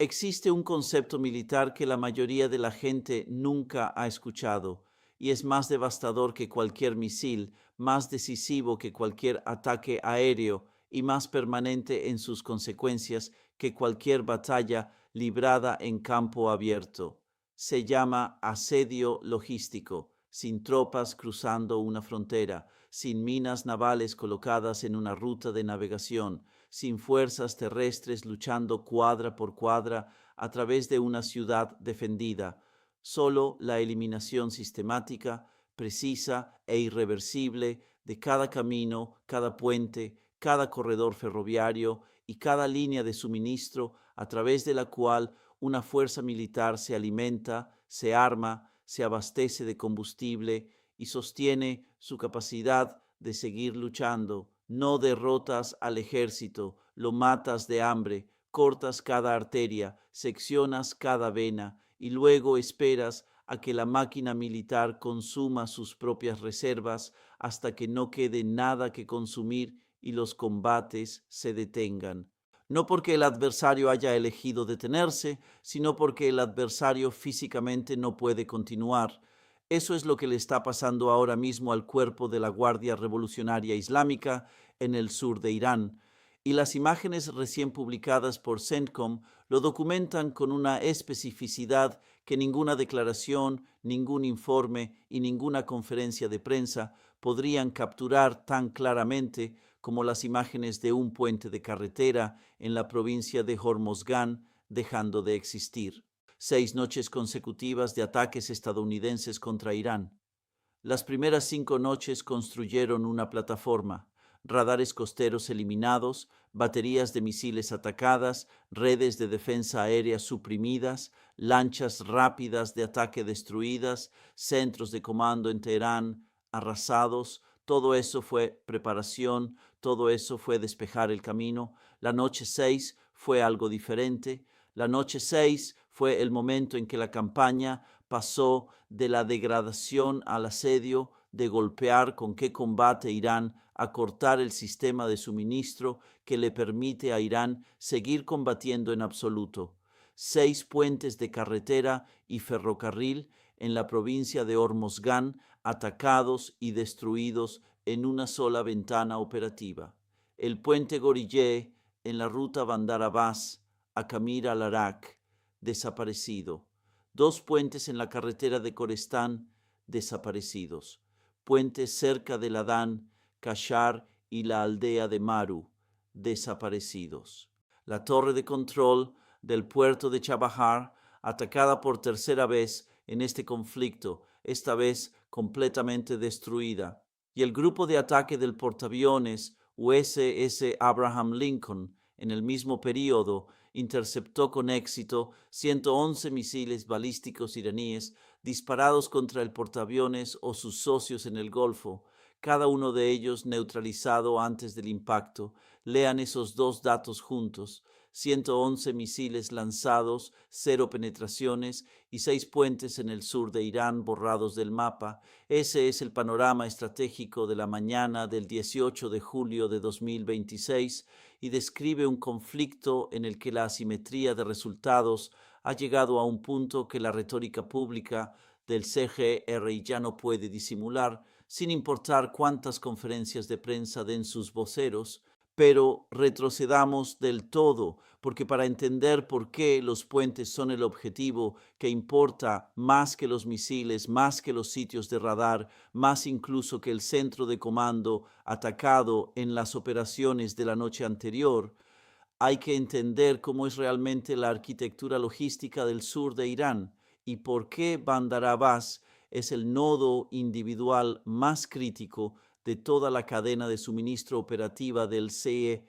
Existe un concepto militar que la mayoría de la gente nunca ha escuchado y es más devastador que cualquier misil, más decisivo que cualquier ataque aéreo y más permanente en sus consecuencias que cualquier batalla librada en campo abierto. Se llama asedio logístico, sin tropas cruzando una frontera, sin minas navales colocadas en una ruta de navegación, sin fuerzas terrestres luchando cuadra por cuadra a través de una ciudad defendida, solo la eliminación sistemática, precisa e irreversible de cada camino, cada puente, cada corredor ferroviario y cada línea de suministro a través de la cual una fuerza militar se alimenta, se arma, se abastece de combustible y sostiene su capacidad de seguir luchando. No derrotas al ejército, lo matas de hambre, cortas cada arteria, seccionas cada vena y luego esperas a que la máquina militar consuma sus propias reservas hasta que no quede nada que consumir y los combates se detengan. No porque el adversario haya elegido detenerse, sino porque el adversario físicamente no puede continuar. Eso es lo que le está pasando ahora mismo al cuerpo de la Guardia Revolucionaria Islámica en el sur de Irán. Y las imágenes recién publicadas por CENTCOM lo documentan con una especificidad que ninguna declaración, ningún informe y ninguna conferencia de prensa podrían capturar tan claramente como las imágenes de un puente de carretera en la provincia de Hormozgán dejando de existir. 6 noches consecutivas de ataques estadounidenses contra Irán. Las primeras 5 noches construyeron una plataforma, radares costeros eliminados, baterías de misiles atacadas, redes de defensa aérea suprimidas, lanchas rápidas de ataque destruidas, centros de comando en Teherán arrasados. Todo eso fue preparación, todo eso fue despejar el camino. La noche 6 fue algo diferente. La noche 6 fue el momento en que la campaña pasó de la degradación al asedio, de golpear con que combate Irán a cortar el sistema de suministro que le permite a Irán seguir combatiendo en absoluto. 6 puentes de carretera y ferrocarril en la provincia de Hormozgán atacados y destruidos en una sola ventana operativa. El puente Gorillé en la ruta Bandar Abbas a Kamir al-Arak, desaparecido. 2 puentes en la carretera de Corestán, desaparecidos. Puentes cerca de Ladán, Kashar y la aldea de Maru, desaparecidos. La torre de control del puerto de Chabahar, atacada por tercera vez en este conflicto, esta vez completamente destruida. Y el grupo de ataque del portaaviones USS Abraham Lincoln, en el mismo período, interceptó con éxito 111 misiles balísticos iraníes disparados contra el portaaviones o sus socios en el Golfo, cada uno de ellos neutralizado antes del impacto. Lean esos dos datos juntos: 111 misiles lanzados, 0 penetraciones y 6 puentes en el sur de Irán borrados del mapa. Ese es el panorama estratégico de la mañana del 18 de julio de 2026 y describe un conflicto en el que la asimetría de resultados ha llegado a un punto que la retórica pública del CGRI ya no puede disimular, sin importar cuántas conferencias de prensa den sus voceros. Pero retrocedamos del todo, porque para entender por qué los puentes son el objetivo que importa más que los misiles, más que los sitios de radar, más incluso que el centro de comando atacado en las operaciones de la noche anterior, hay que entender cómo es realmente la arquitectura logística del sur de Irán y por qué Bandar Abbas es el nodo individual más crítico de toda la cadena de suministro operativa del CGRI.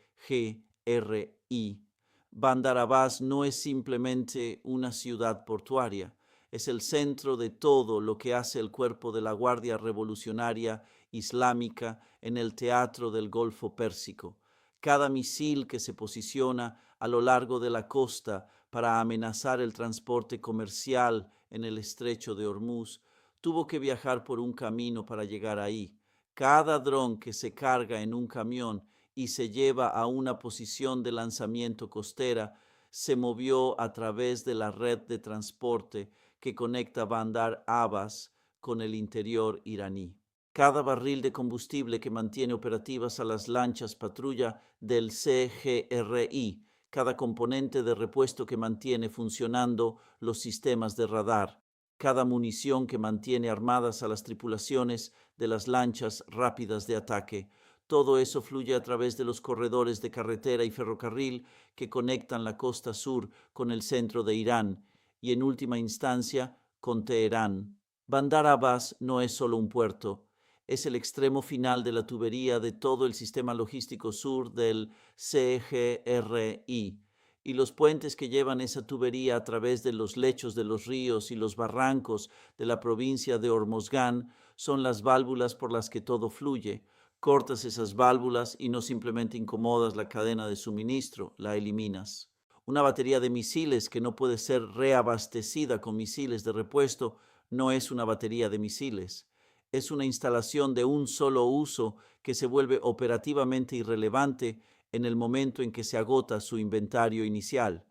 Bandar Abbas no es simplemente una ciudad portuaria, es el centro de todo lo que hace el cuerpo de la Guardia Revolucionaria Islámica en el teatro del Golfo Pérsico. Cada misil que se posiciona a lo largo de la costa para amenazar el transporte comercial en el estrecho de Hormuz tuvo que viajar por un camino para llegar ahí. Cada dron que se carga en un camión y se lleva a una posición de lanzamiento costera se movió a través de la red de transporte que conecta Bandar Abbas con el interior iraní. Cada barril de combustible que mantiene operativas a las lanchas patrulla del CGRI, cada componente de repuesto que mantiene funcionando los sistemas de radar, cada munición que mantiene armadas a las tripulaciones de las lanchas rápidas de ataque. Todo eso fluye a través de los corredores de carretera y ferrocarril que conectan la costa sur con el centro de Irán y, en última instancia, con Teherán. Bandar Abbas no es solo un puerto, es el extremo final de la tubería de todo el sistema logístico sur del CGRI, y los puentes que llevan esa tubería a través de los lechos de los ríos y los barrancos de la provincia de Hormozgán son las válvulas por las que todo fluye. Cortas esas válvulas y no simplemente incomodas la cadena de suministro, la eliminas. Una batería de misiles que no puede ser reabastecida con misiles de repuesto no es una batería de misiles. Es una instalación de un solo uso que se vuelve operativamente irrelevante en el momento en que se agota su inventario inicial.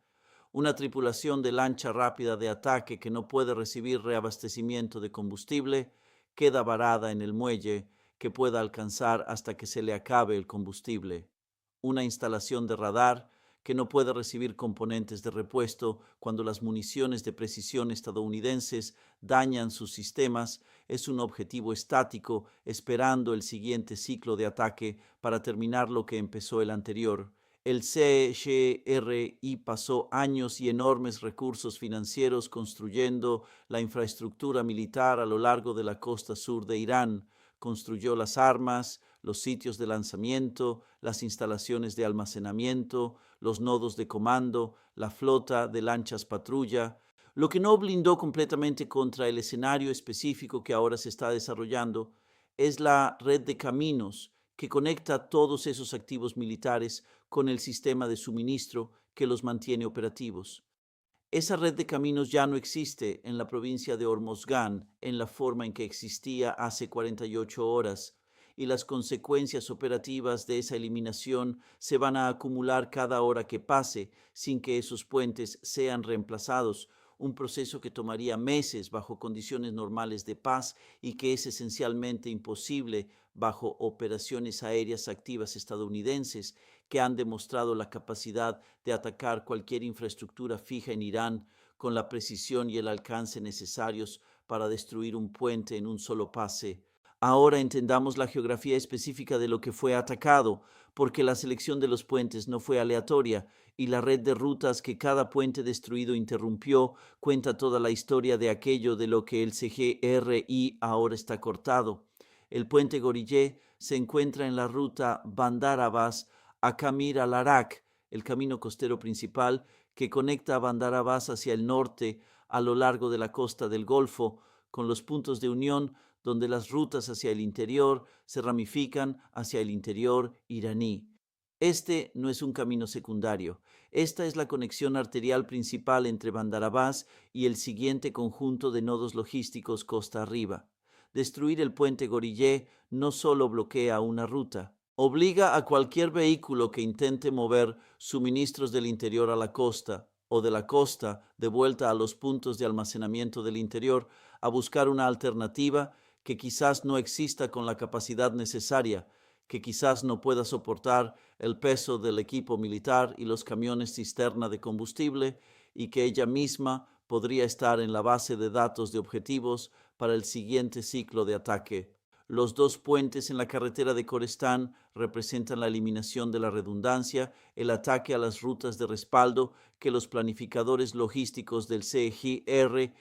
Una tripulación de lancha rápida de ataque que no puede recibir reabastecimiento de combustible queda varada en el muelle que pueda alcanzar hasta que se le acabe el combustible. Una instalación de radar que no puede recibir componentes de repuesto cuando las municiones de precisión estadounidenses dañan sus sistemas es un objetivo estático esperando el siguiente ciclo de ataque para terminar lo que empezó el anterior. El CGRI pasó años y enormes recursos financieros construyendo la infraestructura militar a lo largo de la costa sur de Irán. Construyó las armas, los sitios de lanzamiento, las instalaciones de almacenamiento, los nodos de comando, la flota de lanchas patrulla. Lo que no blindó completamente contra el escenario específico que ahora se está desarrollando es la red de caminos que conecta todos esos activos militares con el sistema de suministro que los mantiene operativos. Esa red de caminos ya no existe en la provincia de Hormozgán en la forma en que existía hace 48 horas, y las consecuencias operativas de esa eliminación se van a acumular cada hora que pase sin que esos puentes sean reemplazados, un proceso que tomaría meses bajo condiciones normales de paz y que es esencialmente imposible bajo operaciones aéreas activas estadounidenses que han demostrado la capacidad de atacar cualquier infraestructura fija en Irán con la precisión y el alcance necesarios para destruir un puente en un solo pase. Ahora entendamos la geografía específica de lo que fue atacado, porque la selección de los puentes no fue aleatoria y la red de rutas que cada puente destruido interrumpió cuenta toda la historia de aquello de lo que el CGRI ahora está cortado. El puente Gorillé se encuentra en la ruta Bandar Abbas a Kamir al-Arak, el camino costero principal que conecta a Bandar Abbas hacia el norte a lo largo de la costa del Golfo, con los puntos de unión donde las rutas hacia el interior se ramifican hacia el interior iraní. Este no es un camino secundario. Esta es la conexión arterial principal entre Bandar Abbas y el siguiente conjunto de nodos logísticos costa arriba. Destruir el puente Gorillé no solo bloquea una ruta, obliga a cualquier vehículo que intente mover suministros del interior a la costa o de la costa de vuelta a los puntos de almacenamiento del interior a buscar una alternativa que quizás no exista con la capacidad necesaria, que quizás no pueda soportar el peso del equipo militar y los camiones cisterna de combustible, y que ella misma podría estar en la base de datos de objetivos para el siguiente ciclo de ataque. Los dos puentes en la carretera de Corestán representan la eliminación de la redundancia, el ataque a las rutas de respaldo que los planificadores logísticos del CGRI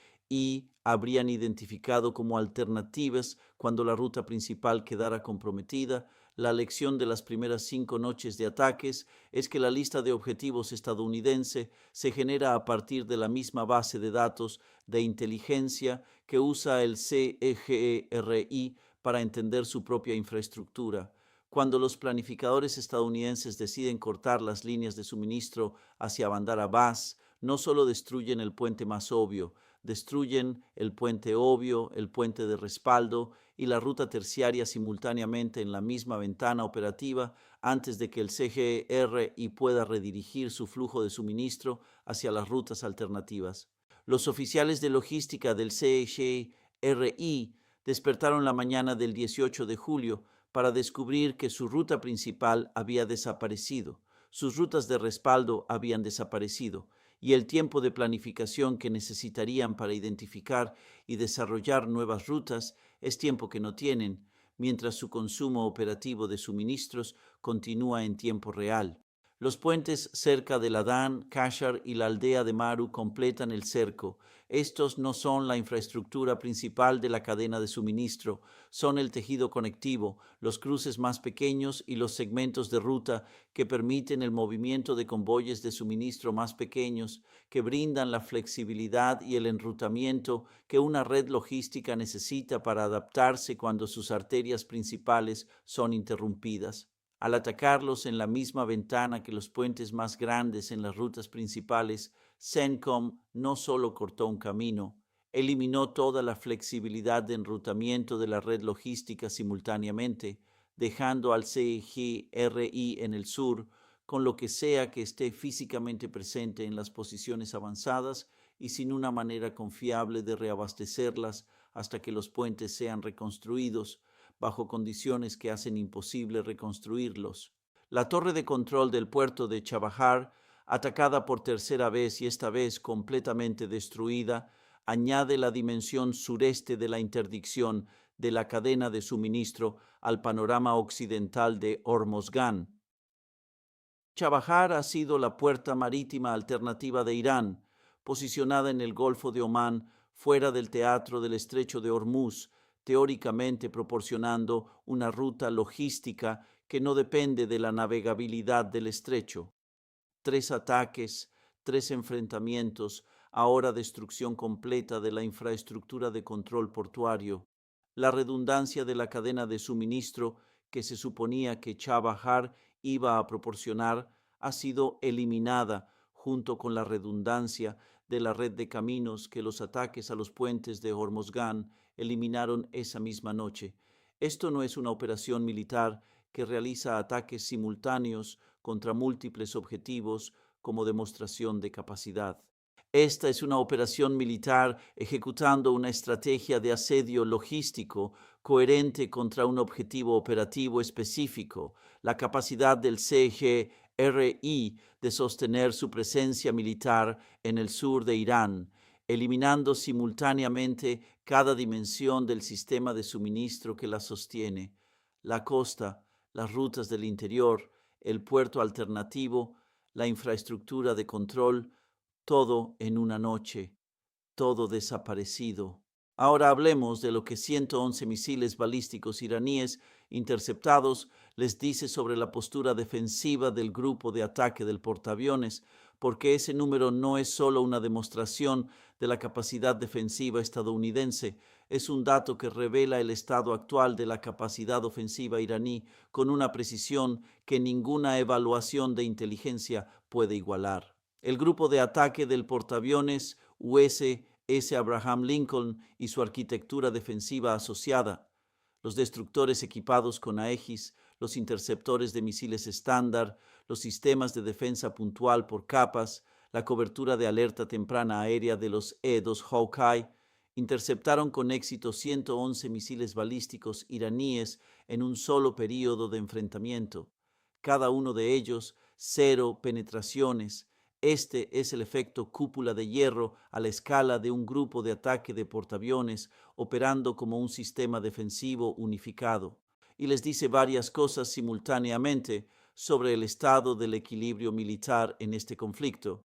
habrían identificado como alternativas cuando la ruta principal quedara comprometida. La lección de las primeras 5 noches de ataques es que la lista de objetivos estadounidense se genera a partir de la misma base de datos de inteligencia que usa el CGRI para entender su propia infraestructura. Cuando los planificadores estadounidenses deciden cortar las líneas de suministro hacia Bandar Abbas, no solo destruyen el puente más obvio, destruyen el puente obvio, el puente de respaldo y la ruta terciaria simultáneamente en la misma ventana operativa antes de que el CGRI pueda redirigir su flujo de suministro hacia las rutas alternativas. Los oficiales de logística del CGRI despertaron la mañana del 18 de julio para descubrir que su ruta principal había desaparecido, sus rutas de respaldo habían desaparecido y el tiempo de planificación que necesitarían para identificar y desarrollar nuevas rutas es tiempo que no tienen, mientras su consumo operativo de suministros continúa en tiempo real. Los puentes cerca de Ladán, Kashar y la aldea de Maru completan el cerco. Estos no son la infraestructura principal de la cadena de suministro, son el tejido conectivo, los cruces más pequeños y los segmentos de ruta que permiten el movimiento de convoyes de suministro más pequeños, que brindan la flexibilidad y el enrutamiento que una red logística necesita para adaptarse cuando sus arterias principales son interrumpidas. Al atacarlos en la misma ventana que los puentes más grandes en las rutas principales, CENTCOM no solo cortó un camino, eliminó toda la flexibilidad de enrutamiento de la red logística simultáneamente, dejando al CGRI en el sur, con lo que sea que esté físicamente presente en las posiciones avanzadas y sin una manera confiable de reabastecerlas hasta que los puentes sean reconstruidos, bajo condiciones que hacen imposible reconstruirlos. La torre de control del puerto de Chabahar, atacada por tercera vez y esta vez completamente destruida, añade la dimensión sureste de la interdicción de la cadena de suministro al panorama occidental de Hormozgan. Chabahar ha sido la puerta marítima alternativa de Irán, posicionada en el Golfo de Omán, fuera del teatro del Estrecho de Hormuz, teóricamente proporcionando una ruta logística que no depende de la navegabilidad del estrecho. 3 ataques, 3 enfrentamientos, ahora destrucción completa de la infraestructura de control portuario. La redundancia de la cadena de suministro que se suponía que Chabahar iba a proporcionar ha sido eliminada junto con la redundancia de la red de caminos que los ataques a los puentes de Hormozgan eliminaron esa misma noche. Esto no es una operación militar que realiza ataques simultáneos contra múltiples objetivos como demostración de capacidad. Esta es una operación militar ejecutando una estrategia de asedio logístico coherente contra un objetivo operativo específico, la capacidad del CGRI de sostener su presencia militar en el sur de Irán, eliminando simultáneamente cada dimensión del sistema de suministro que la sostiene, la costa, las rutas del interior, el puerto alternativo, la infraestructura de control, todo en una noche, todo desaparecido. Ahora hablemos de lo que 111 misiles balísticos iraníes interceptados les dice sobre la postura defensiva del grupo de ataque del portaaviones, porque ese número no es solo una demostración de la capacidad defensiva estadounidense, es un dato que revela el estado actual de la capacidad ofensiva iraní con una precisión que ninguna evaluación de inteligencia puede igualar. El grupo de ataque del portaaviones USS Abraham Lincoln y su arquitectura defensiva asociada, los destructores equipados con Aegis, los interceptores de misiles estándar, los sistemas de defensa puntual por capas, la cobertura de alerta temprana aérea de los E-2 Hawkeye, interceptaron con éxito 111 misiles balísticos iraníes en un solo período de enfrentamiento. Cada uno de ellos 0 penetraciones. Este es el efecto cúpula de hierro a la escala de un grupo de ataque de portaaviones operando como un sistema defensivo unificado. Y les dice varias cosas simultáneamente sobre el estado del equilibrio militar en este conflicto.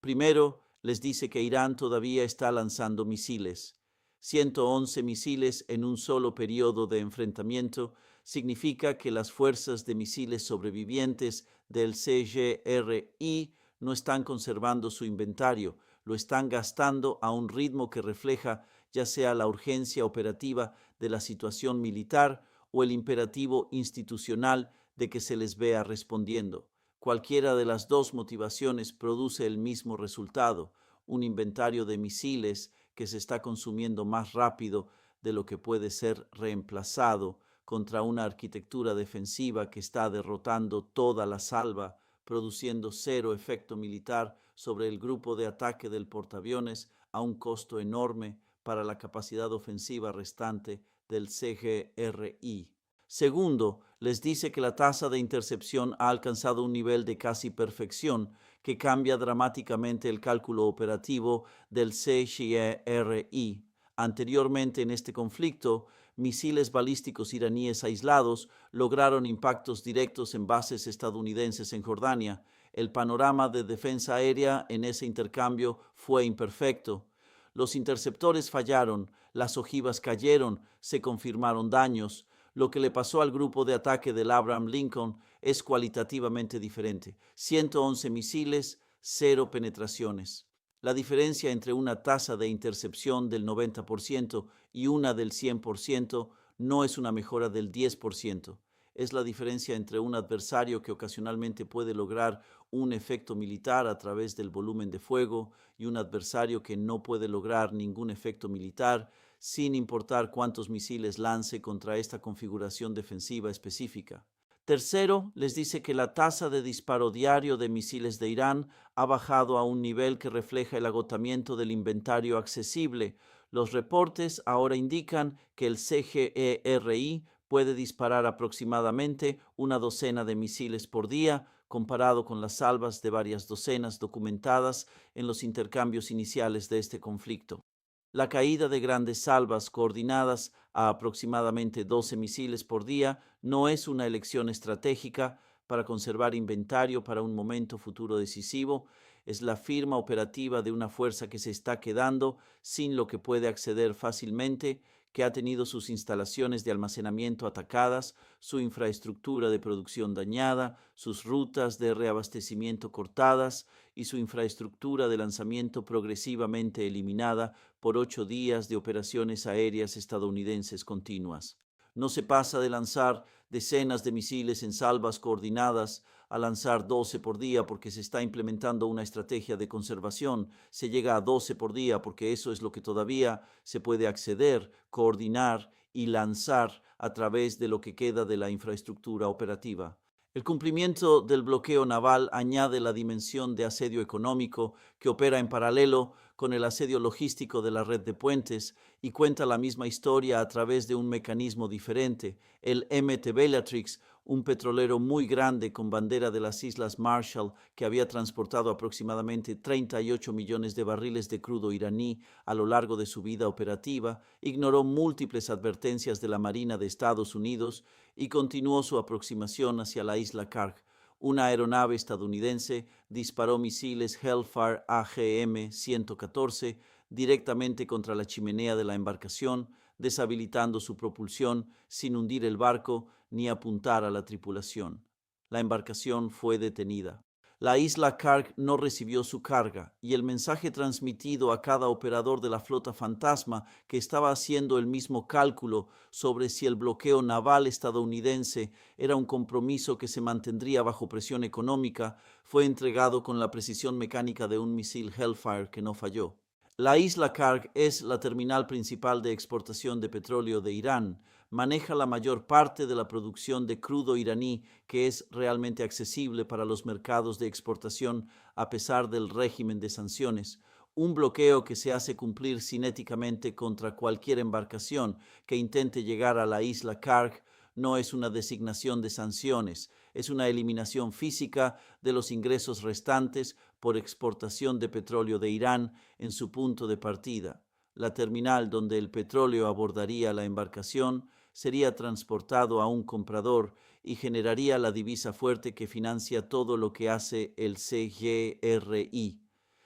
Primero, les dice que Irán todavía está lanzando misiles. 111 misiles en un solo periodo de enfrentamiento significa que las fuerzas de misiles sobrevivientes del CGRI no están conservando su inventario, lo están gastando a un ritmo que refleja ya sea la urgencia operativa de la situación militar o el imperativo institucional de que se les vea respondiendo. Cualquiera de las dos motivaciones produce el mismo resultado, un inventario de misiles que se está consumiendo más rápido de lo que puede ser reemplazado contra una arquitectura defensiva que está derrotando toda la salva, produciendo cero efecto militar sobre el grupo de ataque del portaaviones a un costo enorme para la capacidad ofensiva restante del CGRI. Segundo, les dice que la tasa de intercepción ha alcanzado un nivel de casi perfección que cambia dramáticamente el cálculo operativo del CGRI. Anteriormente en este conflicto, misiles balísticos iraníes aislados lograron impactos directos en bases estadounidenses en Jordania. El panorama de defensa aérea en ese intercambio fue imperfecto. Los interceptores fallaron, las ojivas cayeron, se confirmaron daños. Lo que le pasó al grupo de ataque del Abraham Lincoln es cualitativamente diferente. 111 misiles, 0 penetraciones. La diferencia entre una tasa de intercepción del 90% y una del 100% no es una mejora del 10%. Es la diferencia entre un adversario que ocasionalmente puede lograr un efecto militar a través del volumen de fuego y un adversario que no puede lograr ningún efecto militar sin importar cuántos misiles lance contra esta configuración defensiva específica. Tercero, les dice que la tasa de disparo diario de misiles de Irán ha bajado a un nivel que refleja el agotamiento del inventario accesible. Los reportes ahora indican que el CGERI puede disparar aproximadamente una docena de misiles por día, comparado con las salvas de varias docenas documentadas en los intercambios iniciales de este conflicto. La caída de grandes salvas coordinadas a aproximadamente 12 misiles por día no es una elección estratégica para conservar inventario para un momento futuro decisivo, es la firma operativa de una fuerza que se está quedando sin lo que puede acceder fácilmente, que ha tenido sus instalaciones de almacenamiento atacadas, su infraestructura de producción dañada, sus rutas de reabastecimiento cortadas y su infraestructura de lanzamiento progresivamente eliminada por 8 días de operaciones aéreas estadounidenses continuas. No se pasa de lanzar decenas de misiles en salvas coordinadas a lanzar 12 por día porque se está implementando una estrategia de conservación. Se llega a 12 por día porque eso es lo que todavía se puede acceder, coordinar y lanzar a través de lo que queda de la infraestructura operativa. El cumplimiento del bloqueo naval añade la dimensión de asedio económico que opera en paralelo con el asedio logístico de la red de puentes y cuenta la misma historia a través de un mecanismo diferente. El MT Bellatrix, un petrolero muy grande con bandera de las Islas Marshall que había transportado aproximadamente 38 millones de barriles de crudo iraní a lo largo de su vida operativa, ignoró múltiples advertencias de la Marina de Estados Unidos y continuó su aproximación hacia la isla Karg. Una aeronave estadounidense disparó misiles Hellfire AGM-114 directamente contra la chimenea de la embarcación, deshabilitando su propulsión sin hundir el barco ni apuntar a la tripulación. La embarcación fue detenida. La isla Karg no recibió su carga y el mensaje transmitido a cada operador de la flota fantasma que estaba haciendo el mismo cálculo sobre si el bloqueo naval estadounidense era un compromiso que se mantendría bajo presión económica fue entregado con la precisión mecánica de un misil Hellfire que no falló. La isla Karg es la terminal principal de exportación de petróleo de Irán. Maneja la mayor parte de la producción de crudo iraní que es realmente accesible para los mercados de exportación a pesar del régimen de sanciones. Un bloqueo que se hace cumplir cinéticamente contra cualquier embarcación que intente llegar a la isla Karg no es una designación de sanciones, es una eliminación física de los ingresos restantes por exportación de petróleo de Irán en su punto de partida. La terminal donde el petróleo abordaría la embarcación sería transportado a un comprador y generaría la divisa fuerte que financia todo lo que hace el CGRI.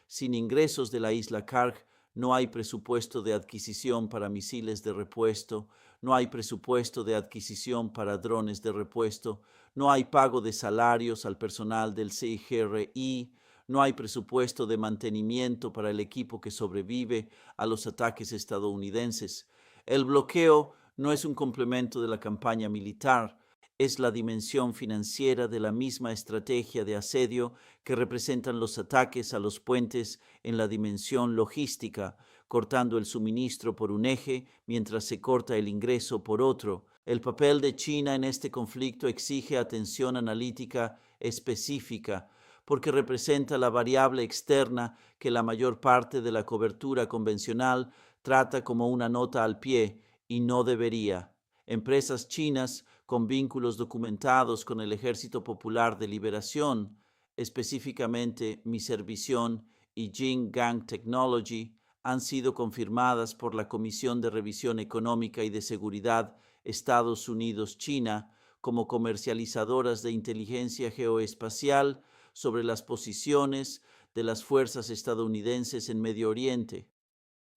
Sin ingresos de la isla Karg, no hay presupuesto de adquisición para misiles de repuesto, no hay presupuesto de adquisición para drones de repuesto, no hay pago de salarios al personal del CGRI, no hay presupuesto de mantenimiento para el equipo que sobrevive a los ataques estadounidenses. El bloqueo no es un complemento de la campaña militar, es la dimensión financiera de la misma estrategia de asedio que representan los ataques a los puentes en la dimensión logística, cortando el suministro por un eje mientras se corta el ingreso por otro. El papel de China en este conflicto exige atención analítica específica, porque representa la variable externa que la mayor parte de la cobertura convencional trata como una nota al pie y no debería. Empresas chinas con vínculos documentados con el Ejército Popular de Liberación, específicamente Miservisión y Jinggang Technology, han sido confirmadas por la Comisión de Revisión Económica y de Seguridad Estados Unidos-China como comercializadoras de inteligencia geoespacial sobre las posiciones de las fuerzas estadounidenses en Medio Oriente.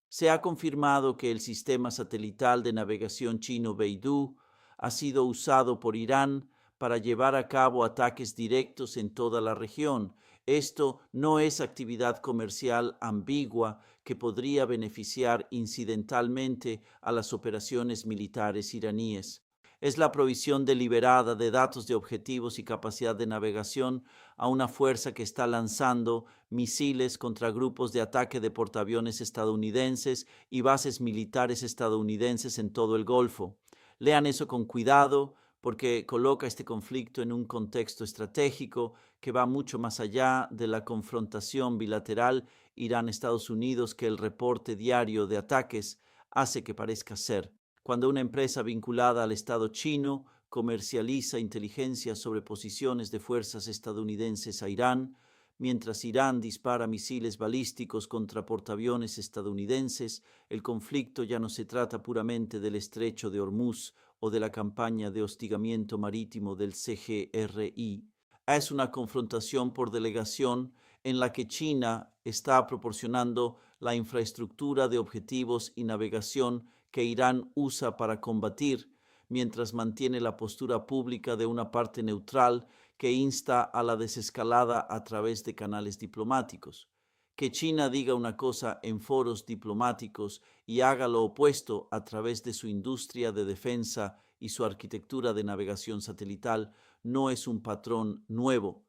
Se ha confirmado que el sistema satelital de navegación chino Beidou ha sido usado por Irán para llevar a cabo ataques directos en toda la región. Esto no es actividad comercial ambigua que podría beneficiar incidentalmente a las operaciones militares iraníes. Es la provisión deliberada de datos de objetivos y capacidad de navegación a una fuerza que está lanzando misiles contra grupos de ataque de portaaviones estadounidenses y bases militares estadounidenses en todo el Golfo. Lean eso con cuidado porque coloca este conflicto en un contexto estratégico que va mucho más allá de la confrontación bilateral Irán-Estados Unidos que el reporte diario de ataques hace que parezca ser. Cuando una empresa vinculada al Estado chino comercializa inteligencia sobre posiciones de fuerzas estadounidenses a Irán, mientras Irán dispara misiles balísticos contra portaaviones estadounidenses, el conflicto ya no se trata puramente del estrecho de Hormuz o de la campaña de hostigamiento marítimo del CGRI. Es una confrontación por delegación en la que China está proporcionando la infraestructura de objetivos y navegación que Irán usa para combatir, mientras mantiene la postura pública de una parte neutral que insta a la desescalada a través de canales diplomáticos. Que China diga una cosa en foros diplomáticos y haga lo opuesto a través de su industria de defensa y su arquitectura de navegación satelital no es un patrón nuevo,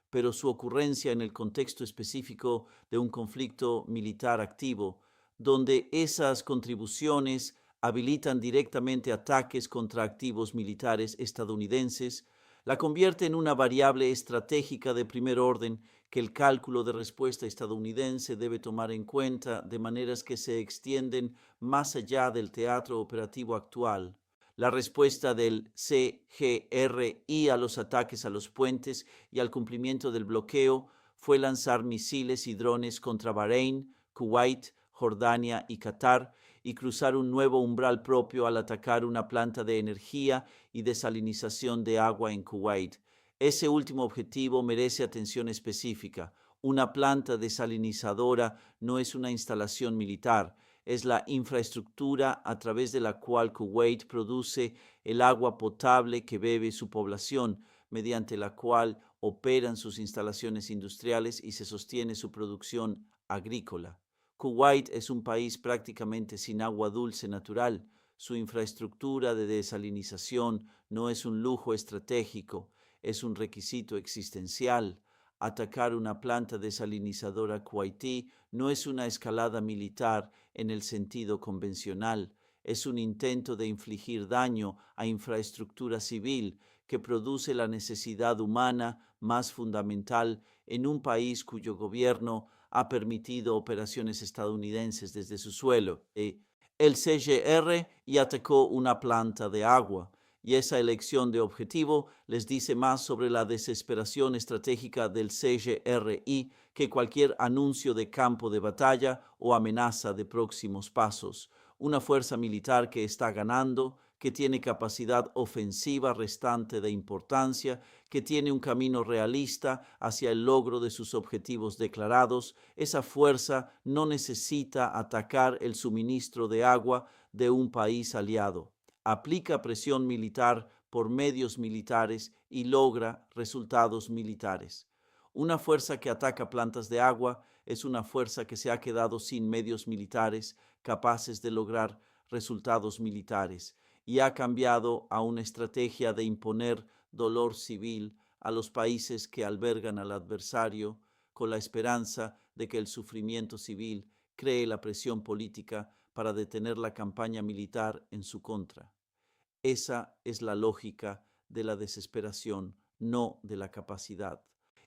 pero su ocurrencia en el contexto específico de un conflicto militar activo, donde esas contribuciones habilitan directamente ataques contra activos militares estadounidenses, la convierte en una variable estratégica de primer orden que el cálculo de respuesta estadounidense debe tomar en cuenta de maneras que se extienden más allá del teatro operativo actual. La respuesta del CGRI a los ataques a los puentes y al cumplimiento del bloqueo fue lanzar misiles y drones contra Bahrein, Kuwait, Jordania y Qatar y cruzar un nuevo umbral propio al atacar una planta de energía y desalinización de agua en Kuwait. Ese último objetivo merece atención específica. Una planta desalinizadora no es una instalación militar, es la infraestructura a través de la cual Kuwait produce el agua potable que bebe su población, mediante la cual operan sus instalaciones industriales y se sostiene su producción agrícola. Kuwait es un país prácticamente sin agua dulce natural. Su infraestructura de desalinización no es un lujo estratégico, es un requisito existencial. Atacar una planta desalinizadora kuwaití no es una escalada militar en el sentido convencional, es un intento de infligir daño a infraestructura civil que produce la necesidad humana más fundamental en un país cuyo gobierno ha permitido operaciones estadounidenses desde su suelo. El CGR y atacó una planta de agua, y esa elección de objetivo les dice más sobre la desesperación estratégica del CGRI que cualquier anuncio de campo de batalla o amenaza de próximos pasos. Una fuerza militar que está ganando, que tiene capacidad ofensiva restante de importancia, que tiene un camino realista hacia el logro de sus objetivos declarados. Esa fuerza no necesita atacar el suministro de agua de un país aliado. Aplica presión militar por medios militares y logra resultados militares. Una fuerza que ataca plantas de agua es una fuerza que se ha quedado sin medios militares capaces de lograr resultados militares. y ha cambiado a una estrategia de imponer dolor civil a los países que albergan al adversario, con la esperanza de que el sufrimiento civil cree la presión política para detener la campaña militar en su contra. Esa es la lógica de la desesperación, no de la capacidad.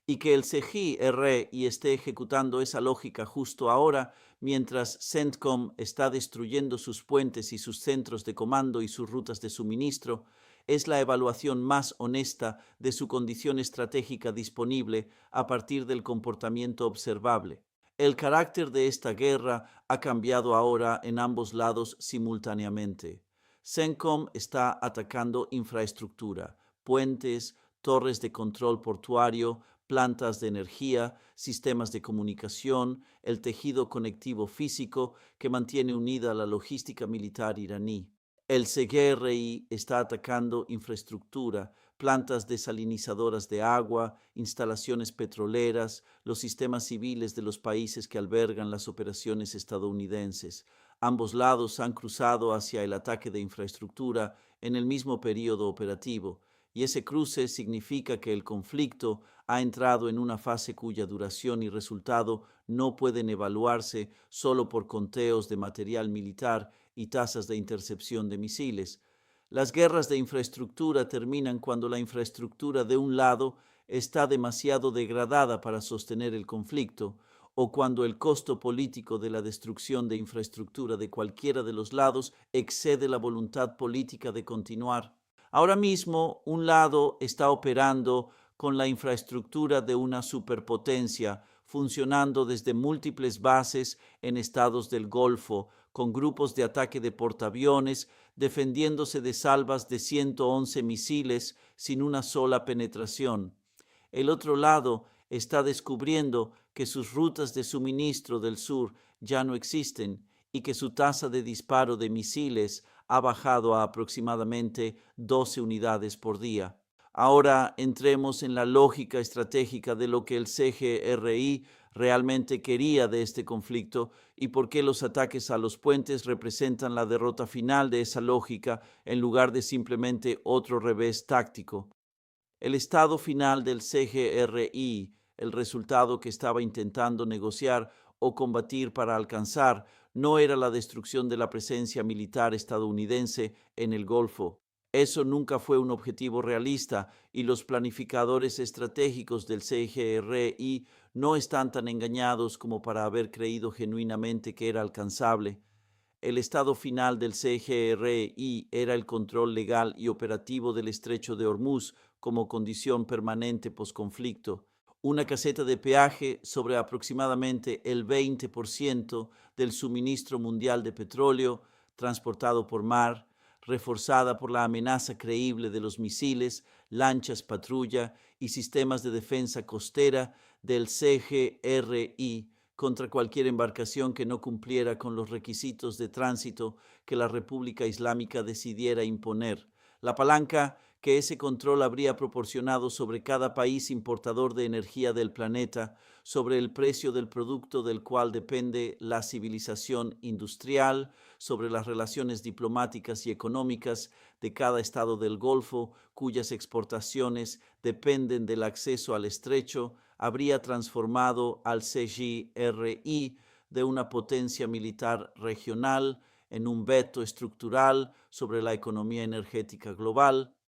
Y que el CGRI esté ejecutando esa lógica justo ahora, mientras CENTCOM está destruyendo sus puentes y sus centros de comando y sus rutas de suministro, es la evaluación más honesta de su condición estratégica disponible a partir del comportamiento observable. El carácter de esta guerra ha cambiado ahora en ambos lados simultáneamente. CENTCOM está atacando infraestructura, puentes, torres de control portuario, plantas de energía, sistemas de comunicación, el tejido conectivo físico que mantiene unida la logística militar iraní. El CGRI está atacando infraestructura, plantas desalinizadoras de agua, instalaciones petroleras, los sistemas civiles de los países que albergan las operaciones estadounidenses. Ambos lados han cruzado hacia el ataque de infraestructura en el mismo periodo operativo, y ese cruce significa que el conflicto ha entrado en una fase cuya duración y resultado no pueden evaluarse solo por conteos de material militar y tasas de intercepción de misiles. Las guerras de infraestructura terminan cuando la infraestructura de un lado está demasiado degradada para sostener el conflicto, o cuando el costo político de la destrucción de infraestructura de cualquiera de los lados excede la voluntad política de continuar. Ahora mismo, un lado está operando con la infraestructura de una superpotencia, funcionando desde múltiples bases en estados del Golfo, con grupos de ataque de portaaviones, defendiéndose de salvas de 111 misiles sin una sola penetración. El otro lado está descubriendo que sus rutas de suministro del sur ya no existen y que su tasa de disparo de misiles ha bajado a aproximadamente 12 unidades por día. Ahora entremos en la lógica estratégica de lo que el CGRI realmente quería de este conflicto y por qué los ataques a los puentes representan la derrota final de esa lógica en lugar de simplemente otro revés táctico. El estado final del CGRI, el resultado que estaba intentando negociar o combatir para alcanzar, no era la destrucción de la presencia militar estadounidense en el Golfo. Eso nunca fue un objetivo realista y los planificadores estratégicos del CGRI no están tan engañados como para haber creído genuinamente que era alcanzable. El estado final del CGRI era el control legal y operativo del estrecho de Hormuz como condición permanente posconflicto, una caseta de peaje sobre aproximadamente el 20% del suministro mundial de petróleo transportado por mar, reforzada por la amenaza creíble de los misiles, lanchas patrulla y sistemas de defensa costera del CGRI contra cualquier embarcación que no cumpliera con los requisitos de tránsito que la República Islámica decidiera imponer. La palanca que ese control habría proporcionado sobre cada país importador de energía del planeta, sobre el precio del producto del cual depende la civilización industrial, sobre las relaciones diplomáticas y económicas de cada estado del Golfo, cuyas exportaciones dependen del acceso al estrecho, habría transformado al CGRI de una potencia militar regional en un veto estructural sobre la economía energética global,